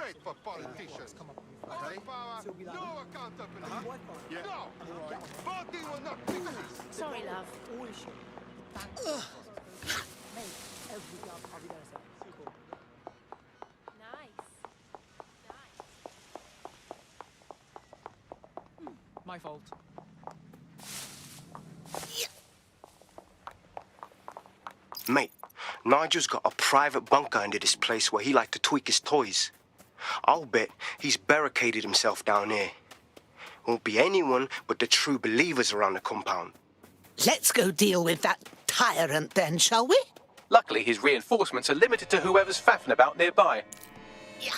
great for politicians. More power, no accountability. Yeah. No, voting will not fix this. Sorry, love. Nice. My fault. Mate, Nigel's got a private bunker under this place where he like to tweak his toys. I'll bet he's barricaded himself down here. Won't be anyone but the true believers around the compound. Let's go deal with that tyrant then, shall we? Luckily, his reinforcements are limited to whoever's faffing about nearby. Yeah.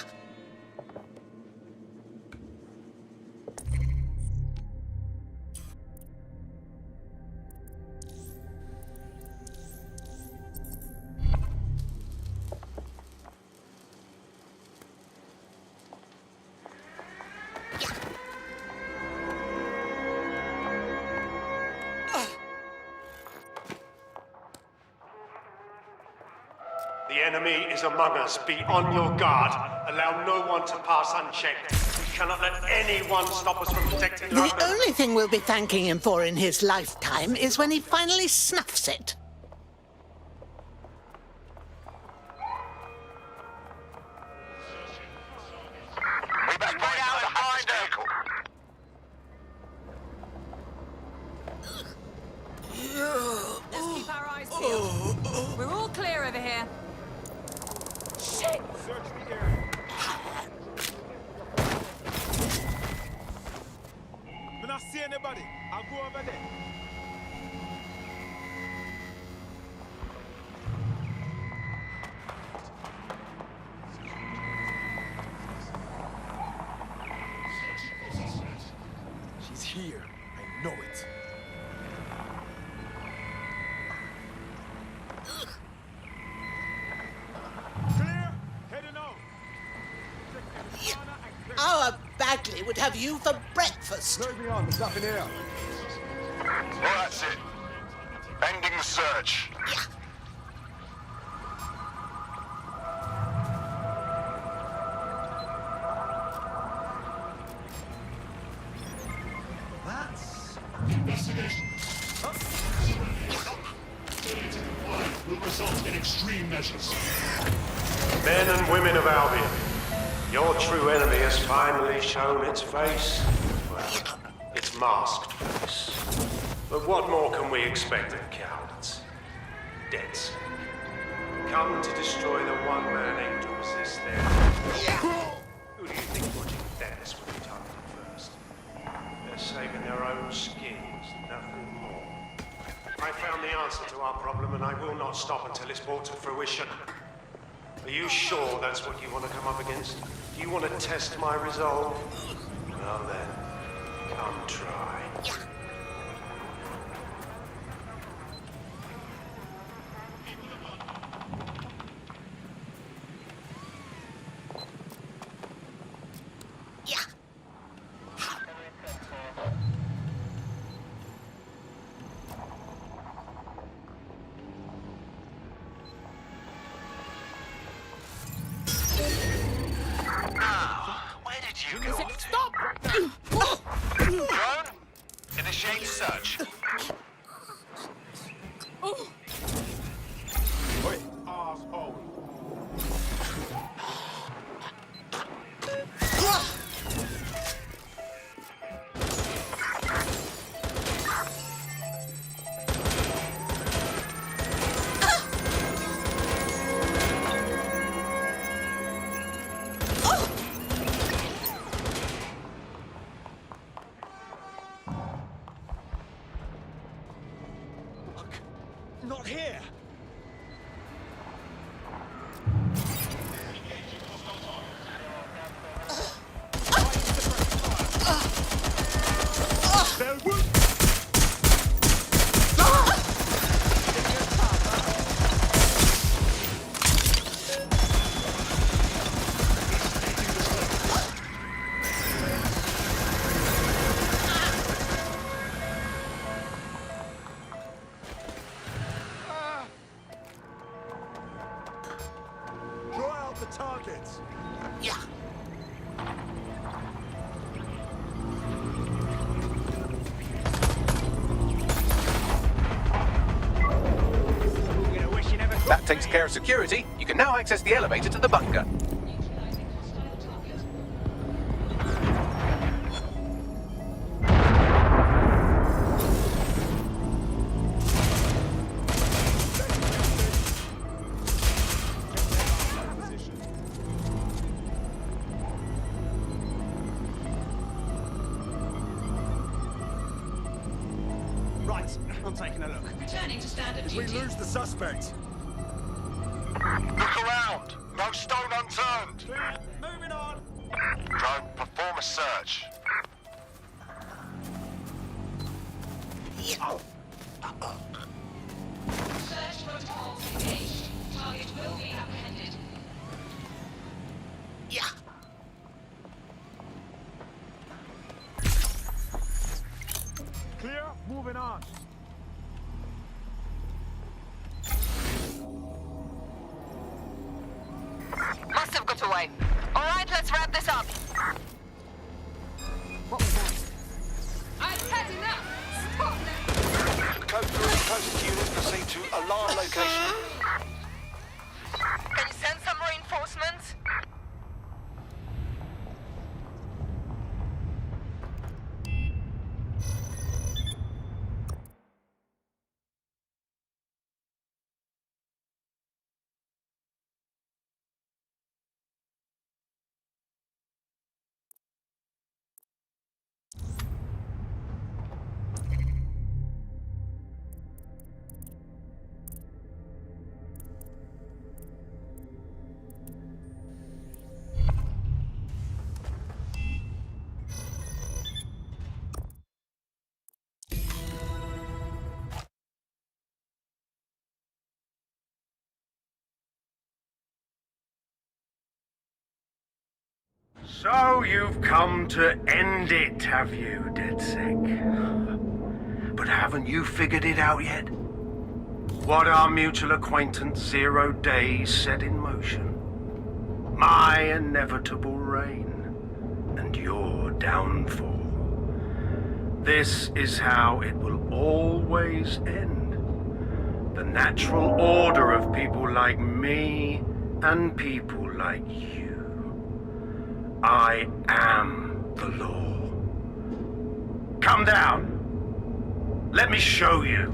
The enemy is among us. Be on your guard. Allow no one to pass unchecked. We cannot let anyone stop us from protecting The London. only thing we'll be thanking him for in his lifetime is when he finally snuffs it. We must find out and find him. Let's keep our eyes peeled. We're all clear over here. Shit! Search the area. When I see anybody, I'll go over there. She's here. I know it. Clear, heading out. Our Bagley would have you for breakfast. Load me on, there's nothing here. Well, that's it. Ending the search. Yeah. That's... Investigation. Will result in extreme measures. Men and women of Albion, your true enemy has finally shown its face. Well, its masked face. But what more can we expect of cowards? Deads. Come to destroy the one man able to resist them. Who do you think watching Dennis would be targeted first? They're saving their own skins, nothing more. I found the answer to our problem, and I will not stop until it's brought to fruition. Are you sure that's what you want to come up against? Do you want to test my resolve? Well then, come try. Where did you go? Stop! Drone? Initiate search. Oh. Wait, asshole. Not here. takes care of security, you can now access the elevator to the bunker. Right, I'm taking a look. Returning to standard Did we duty. lose the suspect? Look around. No stone unturned. Moving on. Drone, perform a search. Search protocols engaged. Target will be apprehended. Yeah. Clear, moving on. Must have got away. All right, let's wrap this up. What was that? I've had enough. Stop them. Code 3, closest unit, proceed to alarm location. Can you send some reinforcements? So you've come to end it, have you, DedSec? But haven't you figured it out yet? What our mutual acquaintance 0 Days set in motion? My inevitable reign and your downfall. This is how it will always end. The natural order of people like me and people like you. I am the law. Come down. Let me show you.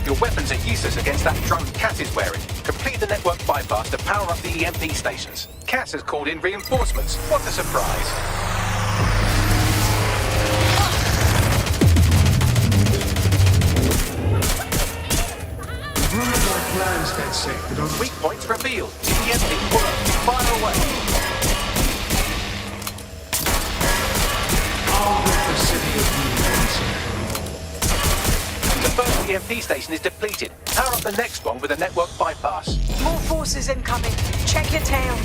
Your weapons are useless against that drone Cass is wearing. Complete the network bypass to power up the EMP stations. Cass has called in reinforcements. What a surprise. Plans, DedSec, but I'm Weak points revealed. EMP works. Fire away. I'll rid the city of you once and for all. The first EMP station is depleted. Power up the next one with a network bypass. More forces incoming. Check your tail.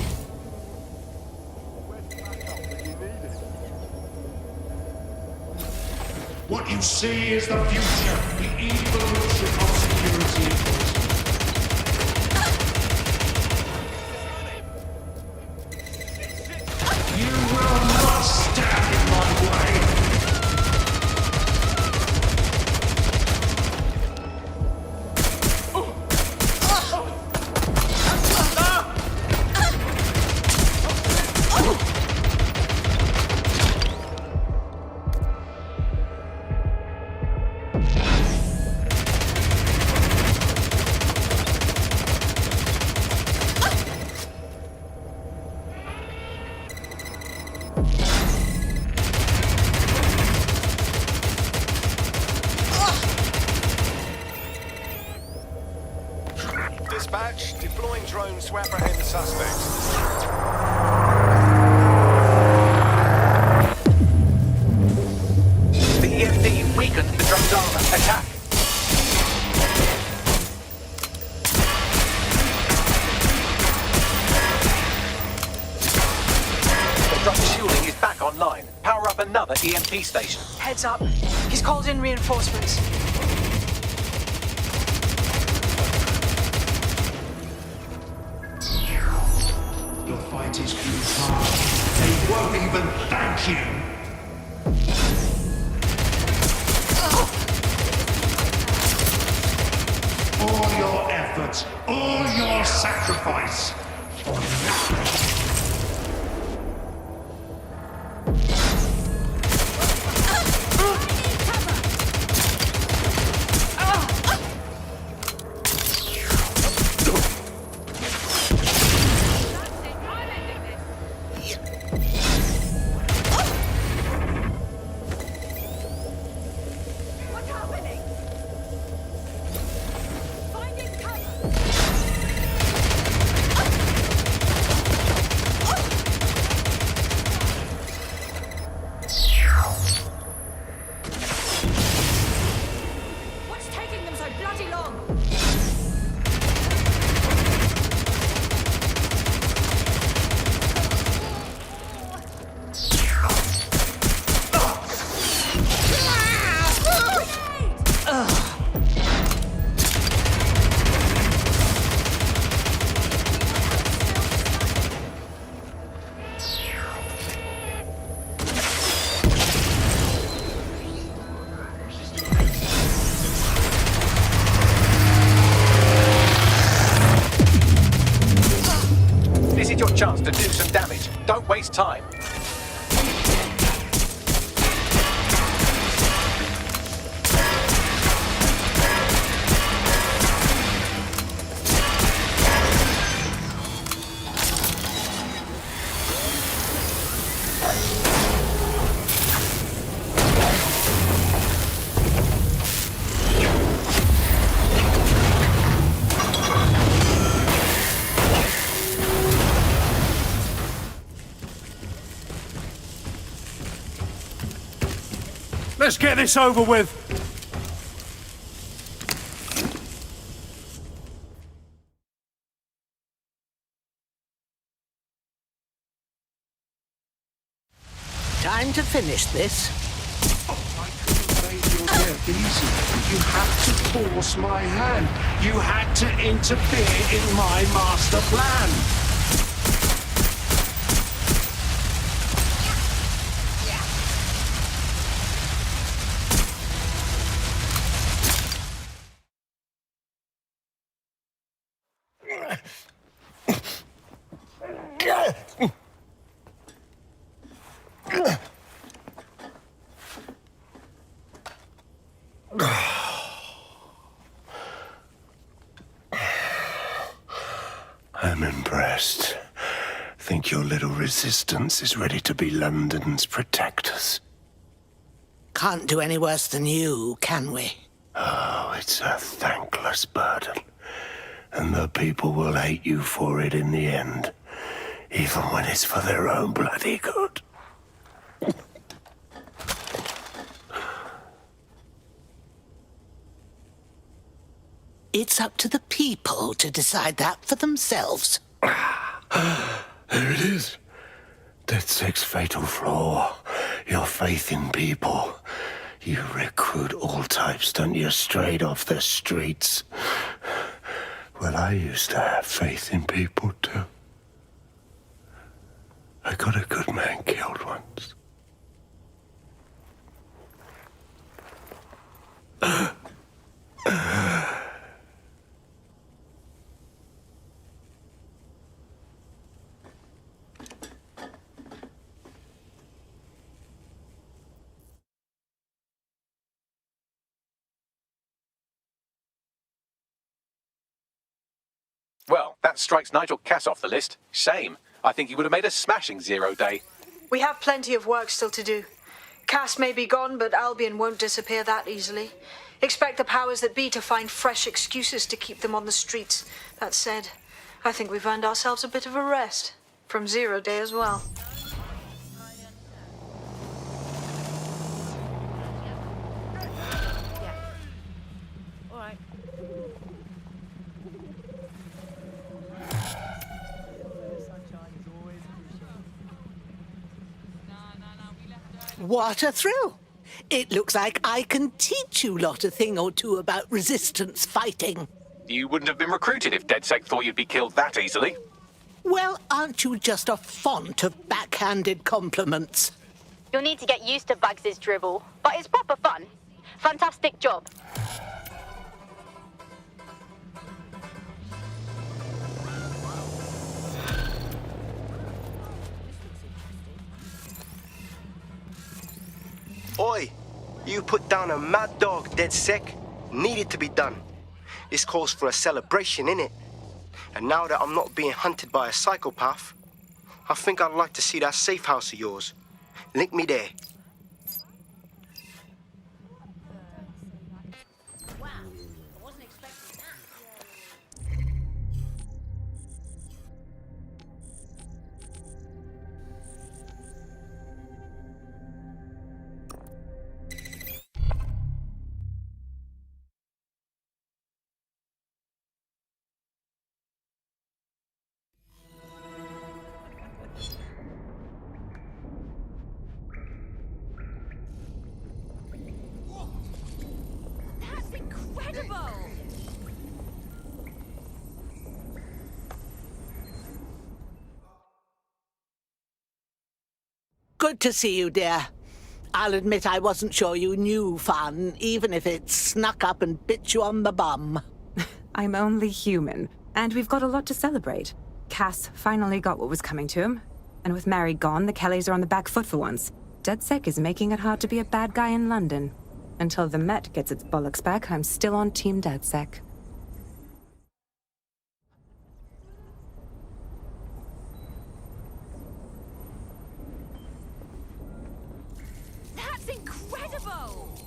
What you see is the future, the evolution of security enforcement. You will not stand in my way. Dispatch, deploying drones to apprehend the suspects. The EMP weakened the drone's armor. Attack. EMP station. Heads up. He's called in reinforcements. Your fight is futile. They won't even thank you. All your efforts, all your sacrifice for nothing. Chance to do some damage. Don't waste time. Let's get this over with. Time to finish this. I couldn't have made your death easy. You had to force my hand. You had to interfere in my master plan. I'm impressed. Think your little resistance is ready to be London's protectors? Can't do any worse than you, can we? Oh, it's a thankless burden. And the people will hate you for it in the end. Even when it's for their own bloody good. It's up to the people to decide that for themselves. There it is. That sixth fatal flaw. Your faith in people. You recruit all types, don't you, straight off the streets. Well, I used to have faith in people, too. I got a good man killed once. Well, that strikes Nigel Cass off the list. Shame. I think he would have made a smashing 0 day. We have plenty of work still to do. Cass may be gone, but Albion won't disappear that easily. Expect the powers that be to find fresh excuses to keep them on the streets. That said, I think we've earned ourselves a bit of a rest. From 0 day as well. What a thrill! It looks like I can teach you lot a thing or two about resistance fighting. You wouldn't have been recruited if DedSec thought you'd be killed that easily. Well, aren't you just a font of backhanded compliments? You'll need to get used to Bugs' dribble, but it's proper fun. Fantastic job. Oi! You put down a mad dog, DedSec. Needed to be done. This calls for a celebration, innit? And now that I'm not being hunted by a psychopath, I think I'd like to see that safe house of yours. Link me there. Good to see you, dear. I'll admit I wasn't sure you knew fun, even if it snuck up and bit you on the bum. I'm only human, and we've got a lot to celebrate. Cass finally got what was coming to him, and with Mary gone, the Kellys are on the back foot for once. DedSec is making it hard to be a bad guy in London. Until the Met gets its bollocks back, I'm still on Team DedSec. That's incredible!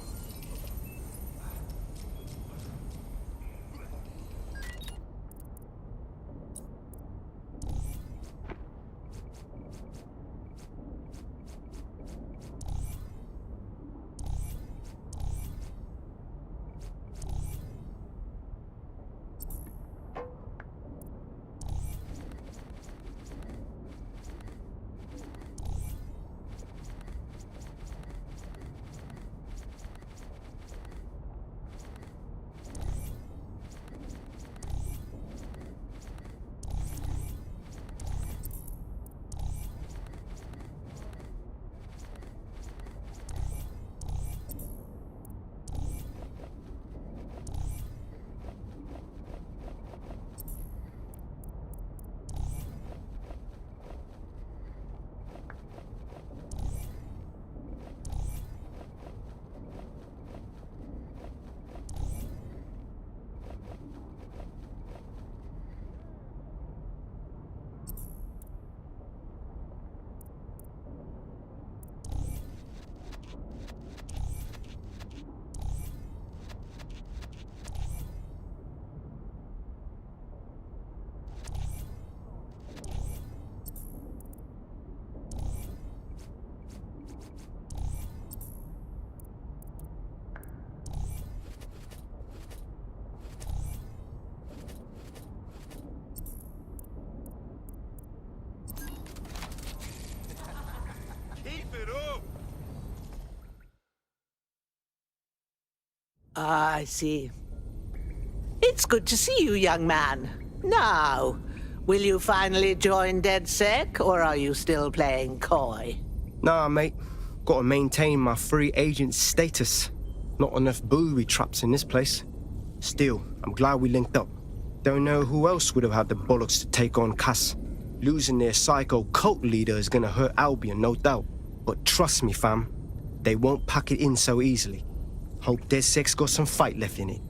I see. It's good to see you, young man. Now, will you finally join DedSec, or are you still playing coy? Nah, mate. Gotta maintain my free agent status. Not enough booby traps in this place. Still, I'm glad we linked up. Don't know who else would have had the bollocks to take on Cass. Losing their psycho cult leader is gonna hurt Albion, no doubt. But trust me, fam, they won't pack it in so easily. Hope DedSec's got some fight left in it.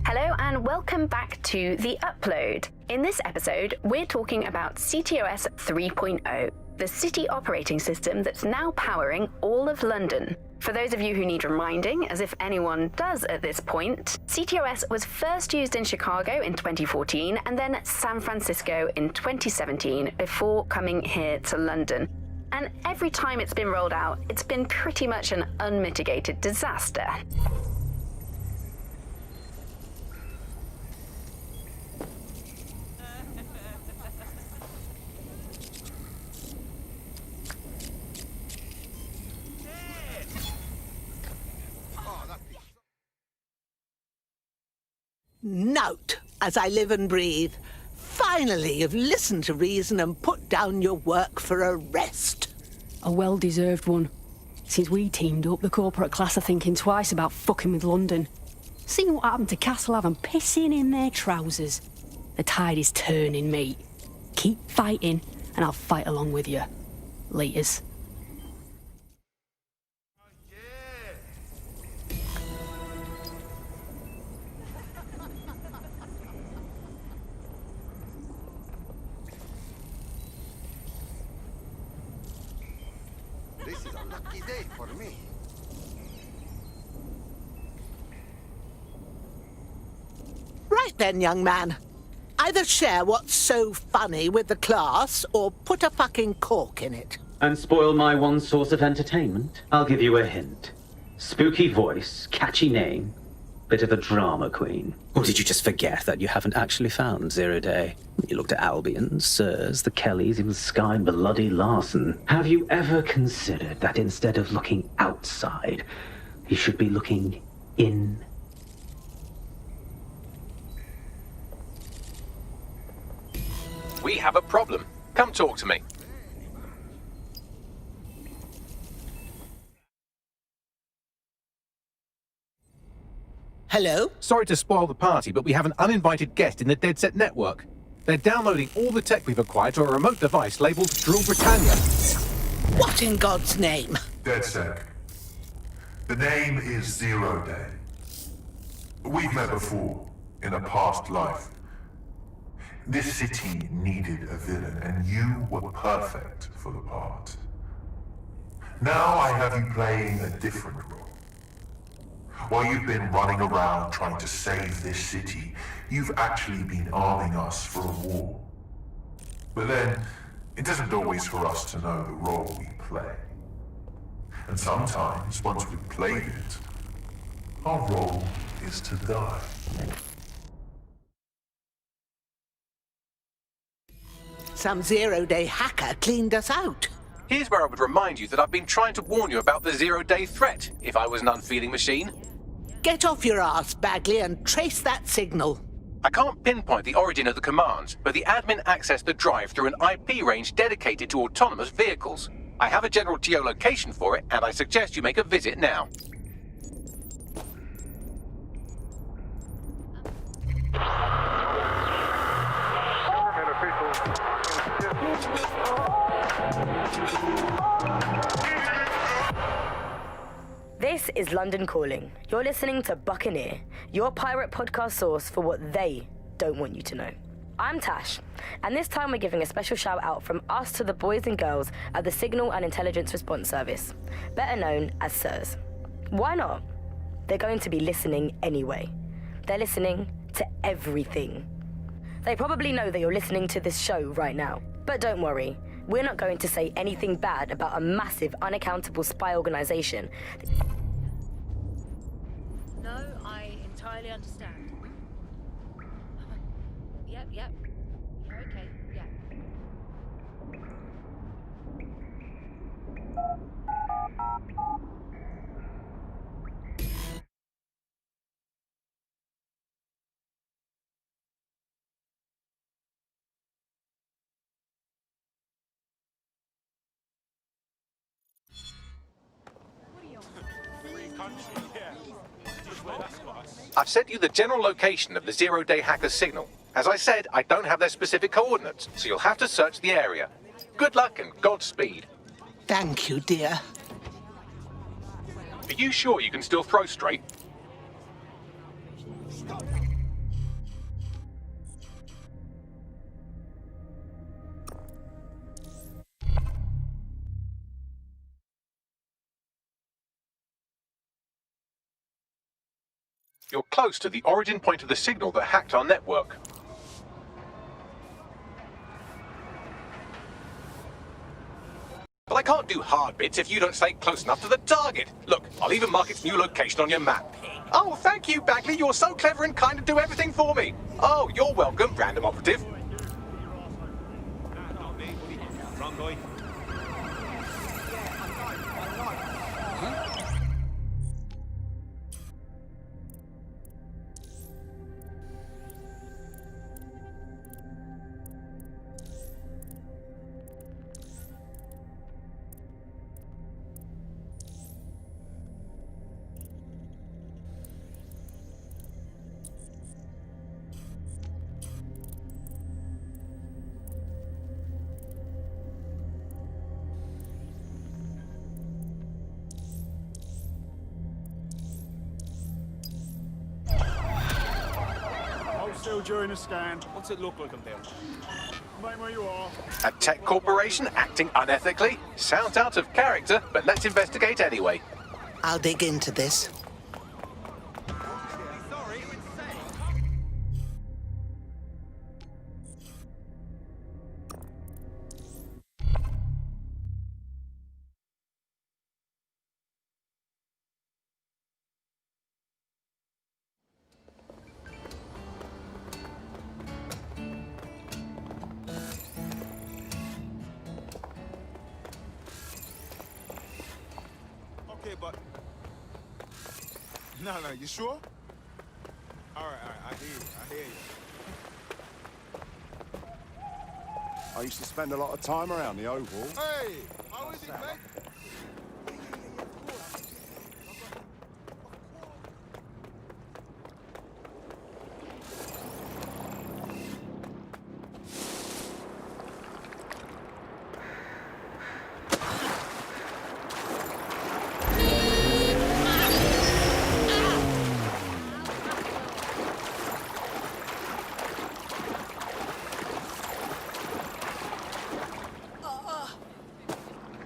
Hello and welcome back to The Upload. In this episode, we're talking about CTOS 3.0, the city operating system that's now powering all of London. For those of you who need reminding, as if anyone does at this point, CTOS was first used in Chicago in 2014 and then San Francisco in 2017 before coming here to London. And every time it's been rolled out, it's been pretty much an unmitigated disaster. Note, as I live and breathe. Finally, you've listened to reason and put down your work for a rest. A well-deserved one. Since we teamed up, the corporate class are thinking twice about fucking with London. See what happened to Castlehaven pissing in their trousers. The tide is turning, mate. Keep fighting, and I'll fight along with you. Laters. This is a lucky day for me. Right then, young man. Either share what's so funny with the class, or put a fucking cork in it. And spoil my one source of entertainment? I'll give you a hint. Spooky voice, catchy name, bit of a drama queen. Or did you just forget that you haven't actually found Zero Day? You looked at Albion, Sirs, the Kellys, even Sky Bloody Larson. Have you ever considered that instead of looking outside, you should be looking in? We have a problem. Come talk to me. Hello? Sorry to spoil the party, but we have an uninvited guest in the Dead Set network. They're downloading all the tech we've acquired to a remote device labeled Drill Britannia. What in God's name? DedSec. The name is Zero Day. We've met before, in a past life. This city needed a villain, and you were perfect for the part. Now I have you playing a different role. While you've been running around trying to save this city, you've actually been arming us for a war. But then, it isn't always for us to know the role we play. And sometimes, once we've played it, our role is to die. Some zero-day hacker cleaned us out. Here's where I would remind you that I've been trying to warn you about the zero-day threat, if I was an unfeeling machine. Get off your ass, Bagley, and trace that signal. I can't pinpoint the origin of the command, but the admin accessed the drive through an IP range dedicated to autonomous vehicles. I have a general geolocation for it, and I suggest you make a visit now. This is London Calling. You're listening to Buccaneer, your pirate podcast source for what they don't want you to know. I'm Tash, and this time we're giving a special shout out from us to the boys and girls at the Signal and Intelligence Response Service, better known as SIRS. Why not? They're going to be listening anyway. They're listening to everything. They probably know that you're listening to this show right now, but don't worry. We're not going to say anything bad about a massive, unaccountable spy organization. No, I entirely understand. Yep. You're okay, yeah. I've sent you the general location of the zero-day hacker signal. As I said, I don't have their specific coordinates, so you'll have to search the area. Good luck and Godspeed. Thank you, dear. Are you sure you can still throw straight? You're close to the origin point of the signal that hacked our network. But I can't do hard bits if you don't stay close enough to the target. Look, I'll even mark its new location on your map. Oh, thank you, Bagley. You're so clever and kind to do everything for me. Oh, you're welcome, random operative. Still during a scan. What's it look like I'm there? Mate, where you are. A tech corporation acting unethically? Sounds out of character, but let's investigate anyway. I'll dig into this. Okay, but... No, you sure? All right, I hear you. I used to spend a lot of time around the Oval. Hey, how is it, mate?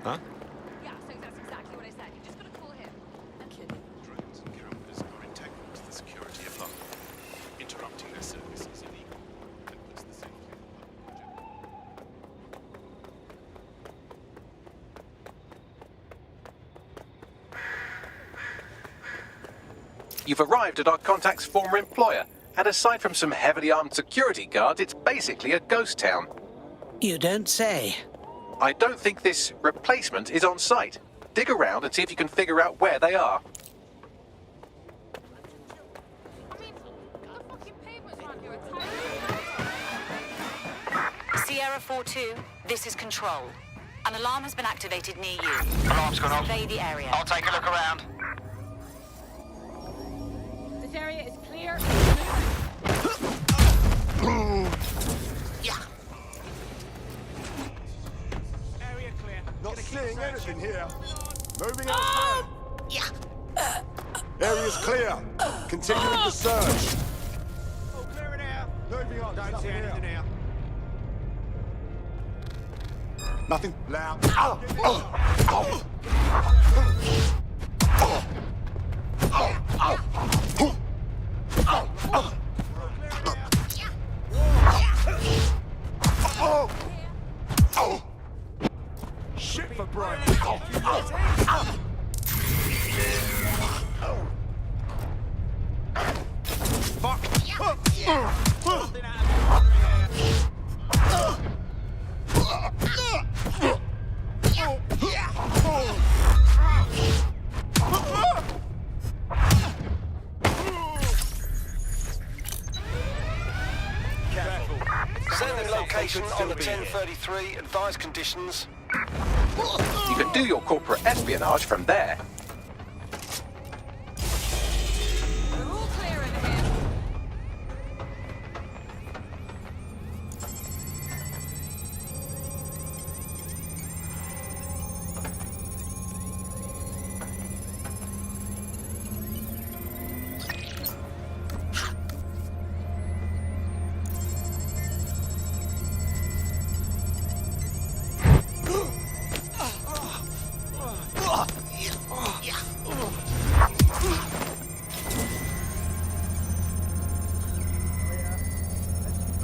Huh? Yeah, so that's exactly what I said. You just gotta call him. Drones and cameras are integral to the security of London. Interrupting their service is illegal and puts the safety of the public. You've arrived at our contact's former employer, and aside from some heavily armed security guards, it's basically a ghost town. You don't say. I don't think this replacement is on site. Dig around and see if you can figure out where they are. Sierra 4-2, this is Control. An alarm has been activated near you. Alarm's gone off. Survey the area. I'll take a look around. This area is clear. Not seeing anything here. Moving outside. Area's clear. Continuing the search. Oh, clear it out. Moving on. Don't see anything here. Nothing loud. Shit for Brian. Fuck. Sending location on the 1033. Advised conditions. You can do your corporate espionage from there. We're all clear over here.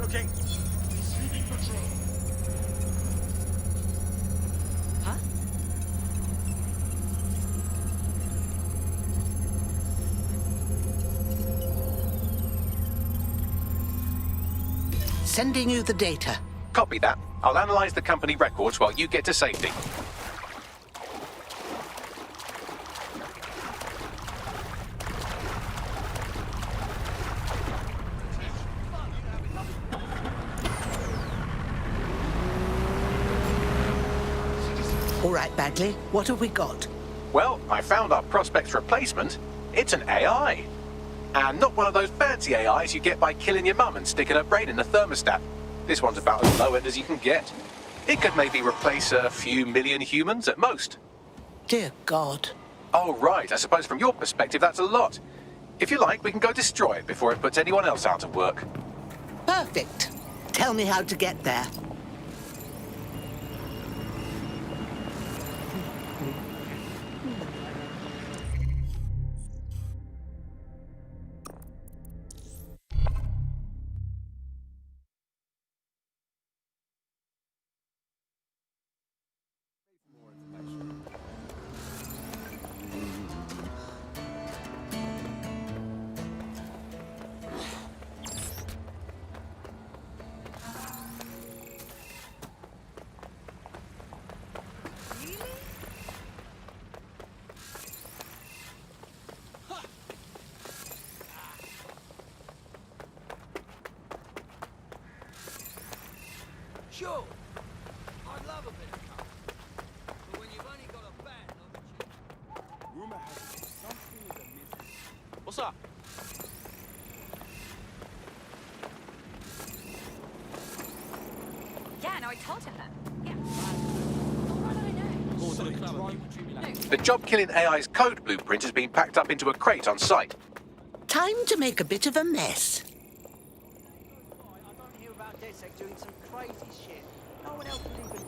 Okay. Receiving patrol. Huh? Sending you the data. Copy that. I'll analyze the company records while you get to safety. All right, Bagley, what have we got? Well, I found our prospect's replacement. It's an AI. And not one of those fancy AIs you get by killing your mum and sticking her brain in a thermostat. This one's about as low end as you can get. It could maybe replace a few million humans at most. Dear God. Oh, right. I suppose from your perspective, that's a lot. If you like, we can go destroy it before it puts anyone else out of work. Perfect. Tell me how to get there. Sure, I'd love a bit of cover. But when you've only got a bad opportunity... Rumor has it something is amiss. What's up? Yeah, no, I told him that. Yeah. More to the club, what do you mean? The job-killing AI's code blueprint has been packed up into a crate on site. Time to make a bit of a mess. I don't hear about DedSec doing some crazy shit. No one else would even...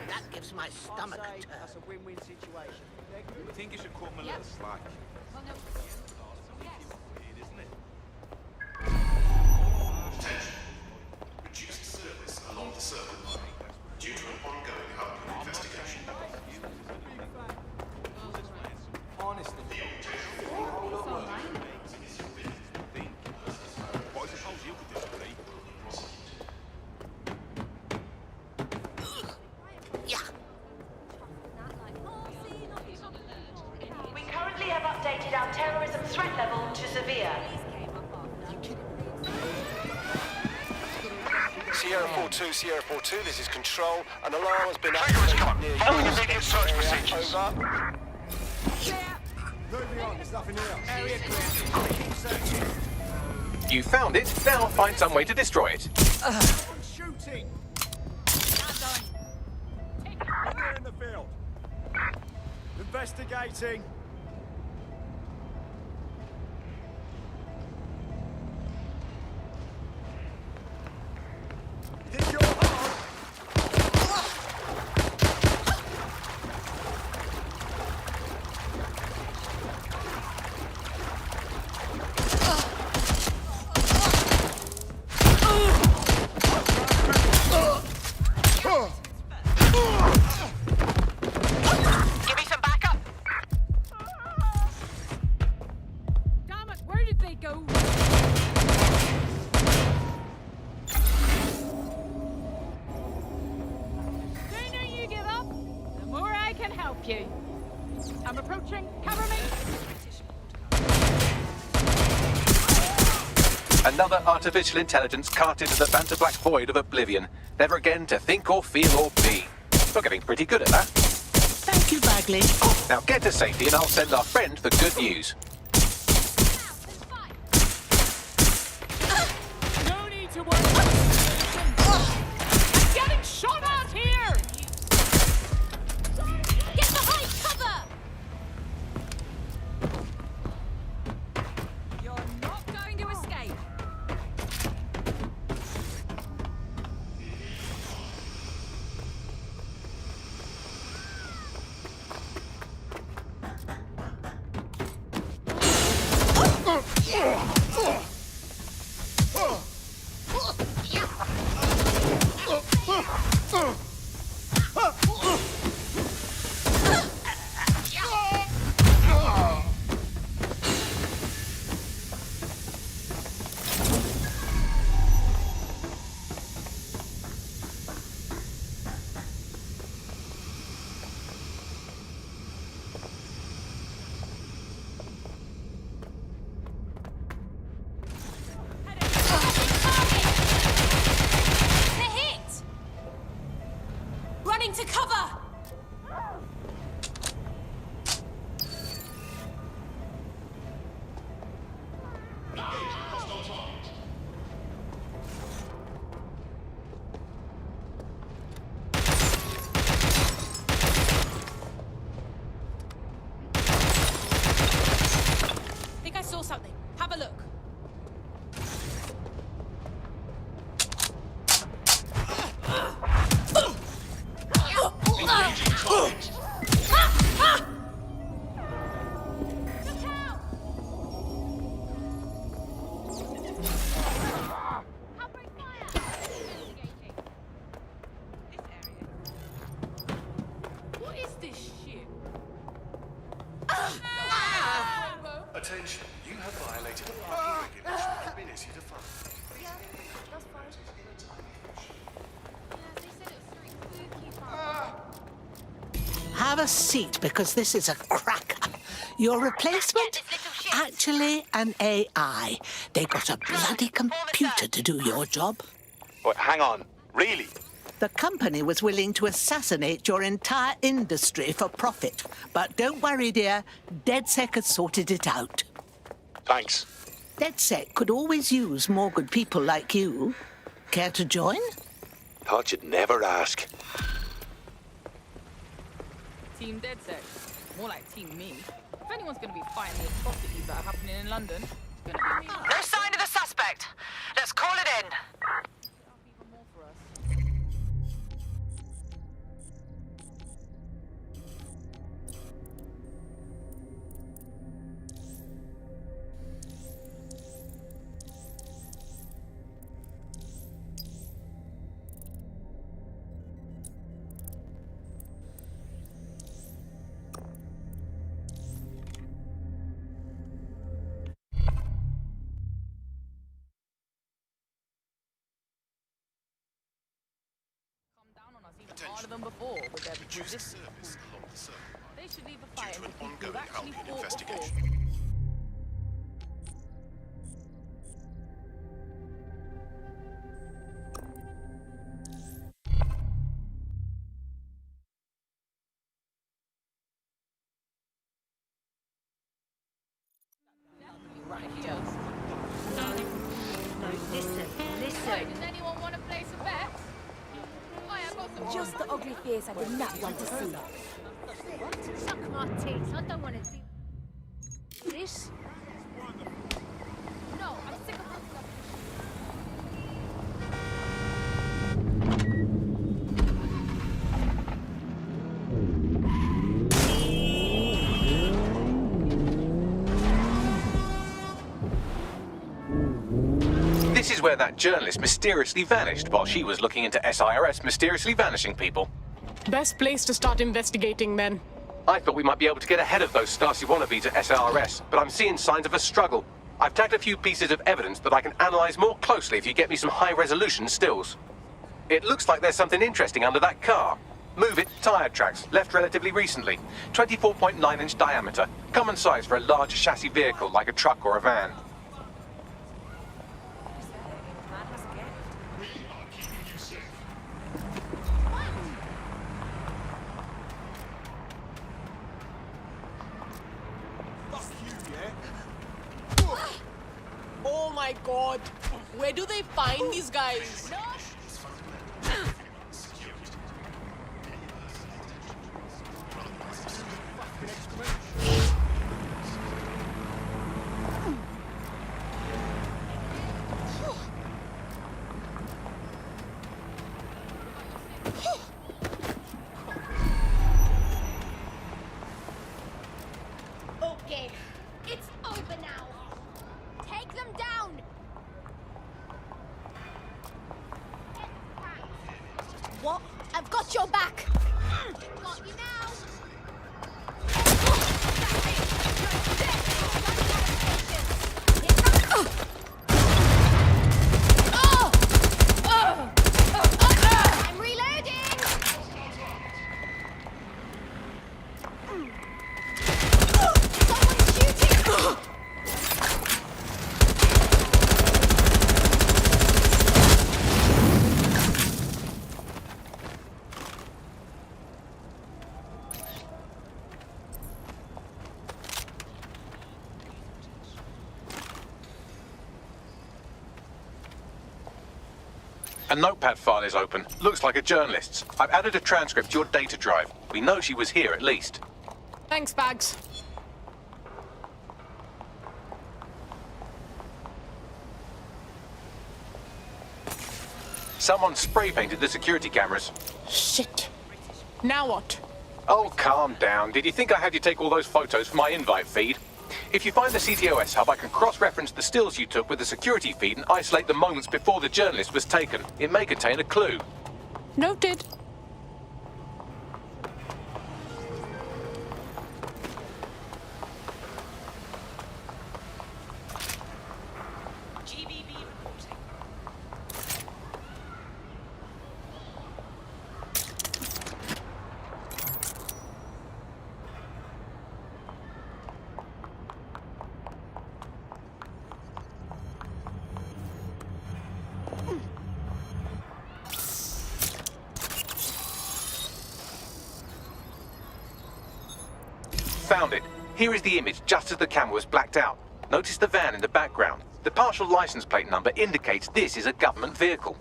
That gives my stomach a turn. That's a win-win situation. I think you should call him a little slack. Well, no. Attention. Reduced service along the circle line due to an ongoing Hub investigation. Honestly. What I suppose you could do, Lee? We currently have updated our terrorism threat level to severe. Sierra 4-2, Sierra 4-2, this is Control. An alarm has been activated near you. Immediate search procedures. Over. Moving on, there's nothing here. Area clear. Keep searching. You found it, now find some way to destroy it. Shooting! We're in the field. Investigating. Think you're hard? Give me some backup. Damn it, where did they go? Sooner you give up, the more I can help you. I'm approaching. Cover me. Another artificial intelligence cast into the Phantom Black void of oblivion, never again to think or feel or be. We're getting pretty good at that. Thank you, Bagley. Now get to safety and I'll send our friend the good news. No need to worry. I'm getting shot at here. Get behind cover. You're not going to escape. Running to cover! Think I saw something. Have a look. activated a parking regulation. Be easy to find. Yeah, that's fine. Yeah, they said it was very spooky. Have a seat, because this is a cracker. Your replacement? Actually, an AI. They got a bloody computer to do your job. Wait, hang on. Really? The company was willing to assassinate your entire industry for profit. But don't worry, dear. DedSec has sorted it out. Thanks. DedSec could always use more good people like you. Care to join? Thought you'd never ask. Team DedSec. More like Team me. If anyone's going to be fighting the atrocities that are happening in London, it's going to be me. No sign of the suspect. Let's call it in. Even more for us. Harder than before with their resistance. They should leave the fight and people who've actually fought before. Right here. No, listen. Wait, does anyone want to play some bets? I've got some. Just the ugly face I did not want to see. Suck my teeth. I don't want to do this. No, I'm sick of this stuff. This is where that journalist mysteriously vanished while she was looking into SIRS mysteriously vanishing people. Best place to start investigating, men. I thought we might be able to get ahead of those Stasi wannabes at SIRS, but I'm seeing signs of a struggle. I've tagged a few pieces of evidence that I can analyze more closely if you get me some high-resolution stills. It looks like there's something interesting under that car. Move it, tire tracks, left relatively recently. 24.9-inch diameter, common size for a large chassis vehicle like a truck or a van. Oh my god. Where do they find these guys? Okay, it's over now. Take them down. What? I've got your back. Got you now. I'm reloading. Someone's shooting. A notepad file is open. Looks like a journalist's. I've added a transcript to your data drive. We know she was here at least. Thanks, Bags. Someone spray-painted the security cameras. Shit. Now what? Oh, calm down. Did you think I had you take all those photos for my invite feed? If you find the CTOS hub, I can cross-reference the stills you took with the security feed and isolate the moments before the journalist was taken. It may contain a clue. Noted. Found it. Here is the image just as the camera was blacked out. Notice the van in the background. The partial license plate number indicates this is a government vehicle.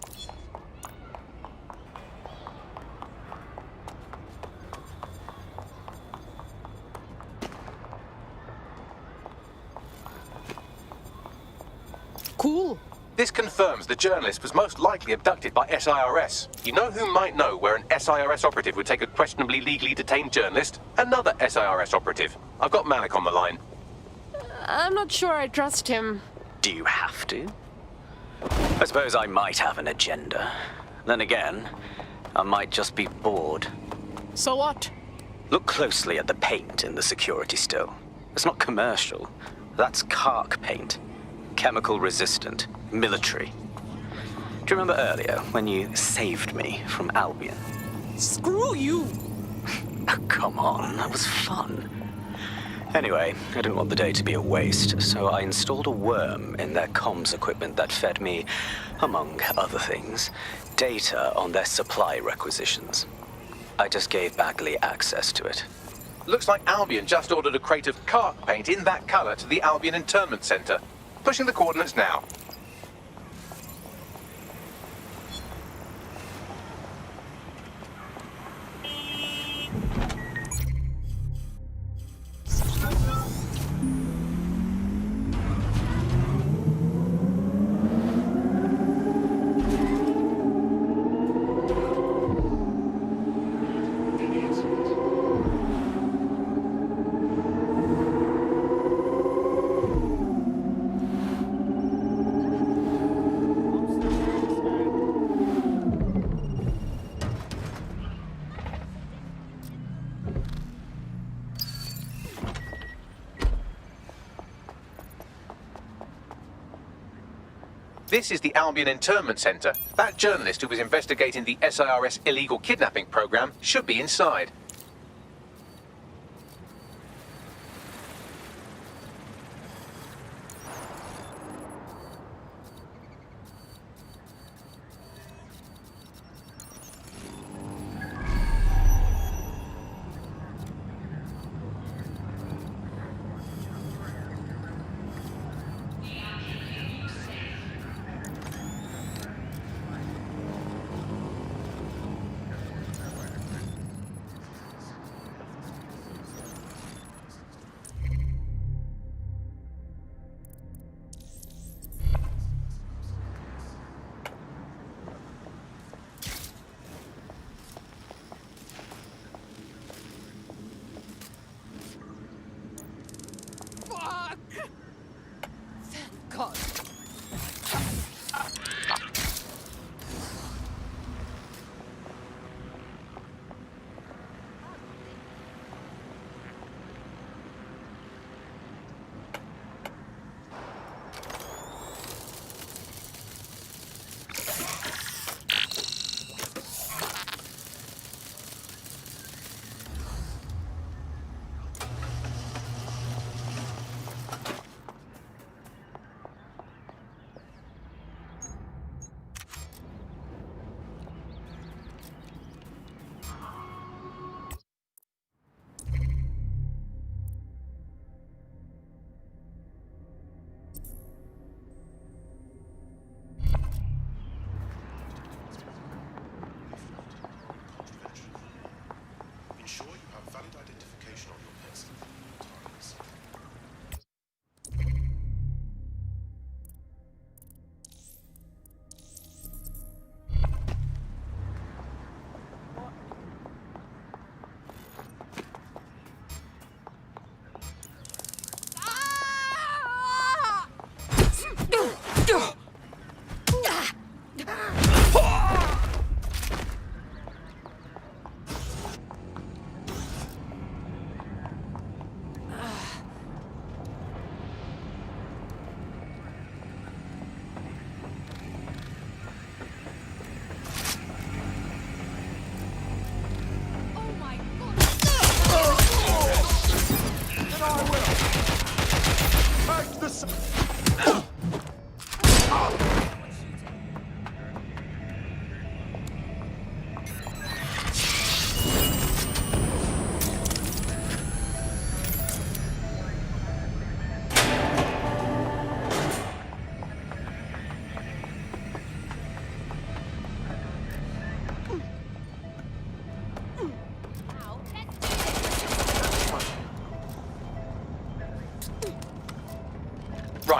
Cool. This confirms the journalist was most likely abducted by SIRS. You know who might know where an SIRS operative would take a questionably legally detained journalist? Another SIRS operative. I've got Malik on the line. I'm not sure I trust him. Do you have to? I suppose I might have an agenda. Then again, I might just be bored. So what? Look closely at the paint in the security still. It's not commercial. That's Kark paint. Chemical resistant. Military. Do you remember earlier when you saved me from Albion? Screw you! Oh, come on, that was fun. Anyway, I didn't want the day to be a waste, so I installed a worm in their comms equipment that fed me, among other things, data on their supply requisitions. I just gave Bagley access to it. Looks like Albion just ordered a crate of Kark paint in that color to the Albion Internment Center. Pushing the coordinates now. This is the Albion Internment Center. That journalist who was investigating the SIRS illegal kidnapping program should be inside. God.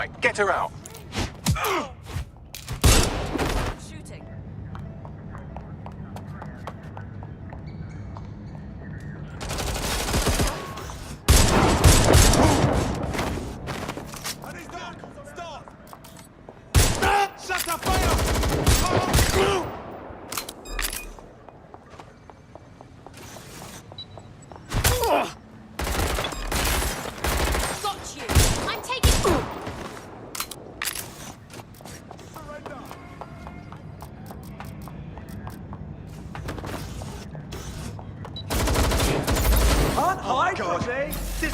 Right, get her out. Shooting. Shut the fire! Got you. I'm taking. Can't hide from me. This is.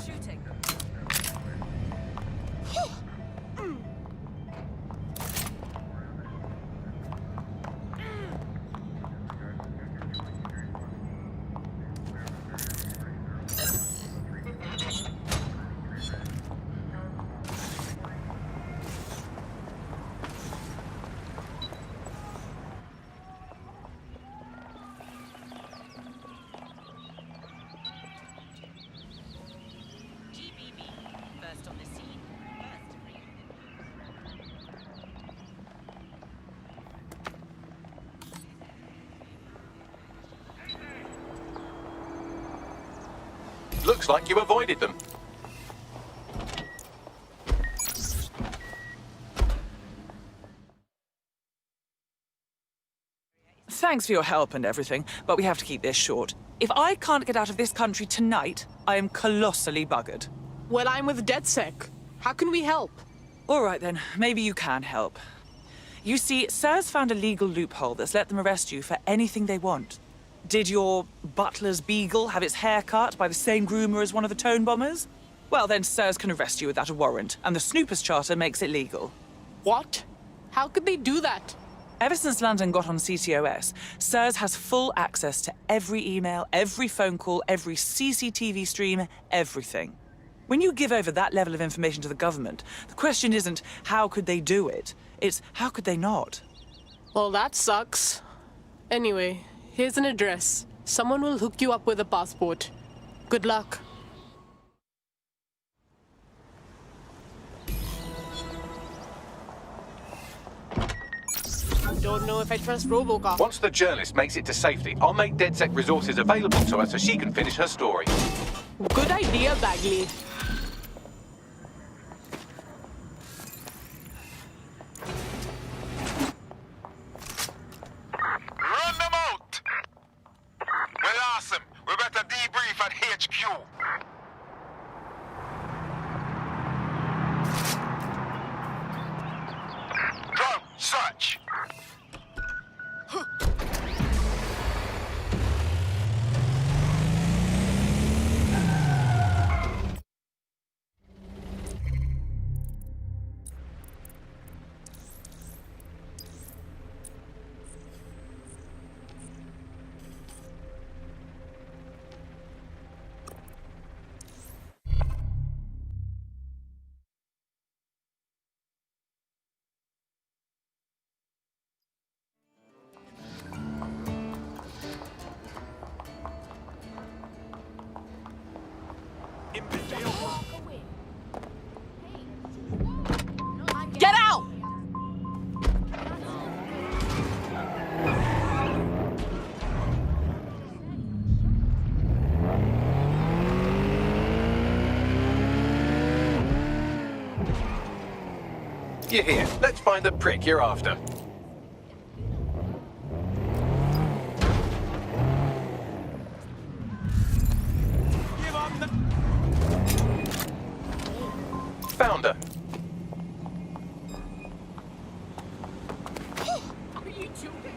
Shooting. First on the scene. Looks like you avoided them. Thanks for your help and everything, but we have to keep this short. If I can't get out of this country tonight, I am colossally buggered. Well, I'm with DedSec. How can we help? All right then, maybe you can help. You see, SIR's found a legal loophole that's let them arrest you for anything they want. Did your butler's beagle have its hair cut by the same groomer as one of the tone bombers? Well, then SIRS can arrest you without a warrant, and the Snoopers Charter makes it legal. What? How could they do that? Ever since London got on CTOS, SIRS has full access to every email, every phone call, every CCTV stream, everything. When you give over that level of information to the government, the question isn't how could they do it, it's how could they not? Well, that sucks. Anyway, here's an address. Someone will hook you up with a passport. Good luck. Don't know if I trust Robocop. Once the journalist makes it to safety, I'll make DedSec resources available to her so she can finish her story. Good idea, Bagley. Run them out! Well, awesome. We better debrief at HQ. Go, search. Get out! You're here. Let's find the prick you're after. Found her. Are you joking?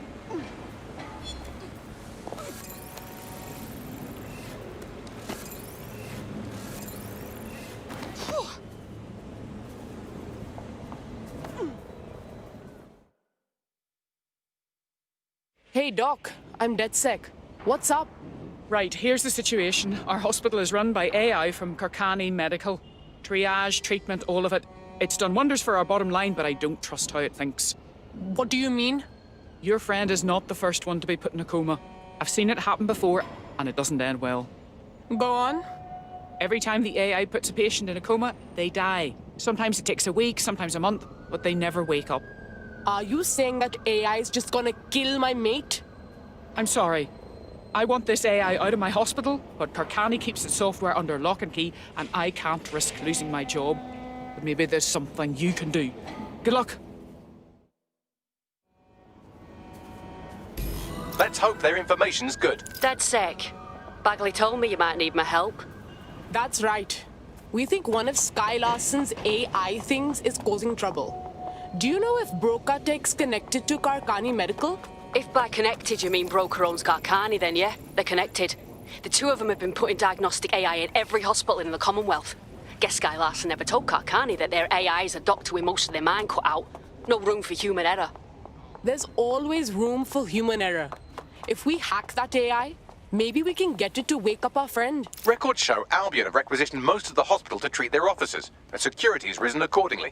Hey, Doc. I'm DedSec. What's up? Right, here's the situation. Our hospital is run by AI from Kirkani Medical. Triage, treatment, all of it. It's done wonders for our bottom line, but I don't trust how it thinks. What do you mean? Your friend is not the first one to be put in a coma. I've seen it happen before, and it doesn't end well. Go on. Every time the AI puts a patient in a coma, they die. Sometimes it takes a week, sometimes a month, but they never wake up. Are you saying that AI is just gonna kill my mate? I'm sorry. I want this AI out of my hospital, but Karkani keeps its software under lock and key, and I can't risk losing my job. But maybe there's something you can do. Good luck. Let's hope their information's good. Dead sick. Bagley told me you might need my help. That's right. We think one of Sky Larson's AI things is causing trouble. Do you know if Broca Tech's connected to Karkani Medical? If by connected you mean Broker owns Karkani, then yeah, they're connected. The two of them have been putting diagnostic AI in every hospital in the Commonwealth. Guess Sky Larson never told Karkani that their AIs are docked with most of their mind cut out. No room for human error. There's always room for human error. If we hack that AI, maybe we can get it to wake up our friend. Records show Albion have requisitioned most of the hospital to treat their officers, and security has risen accordingly.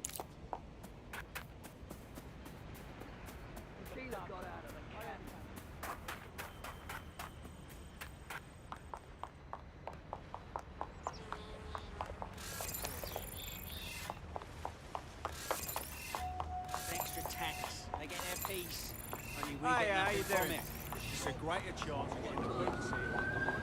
Hi, how you doing? It's a greater chance of getting the boots here.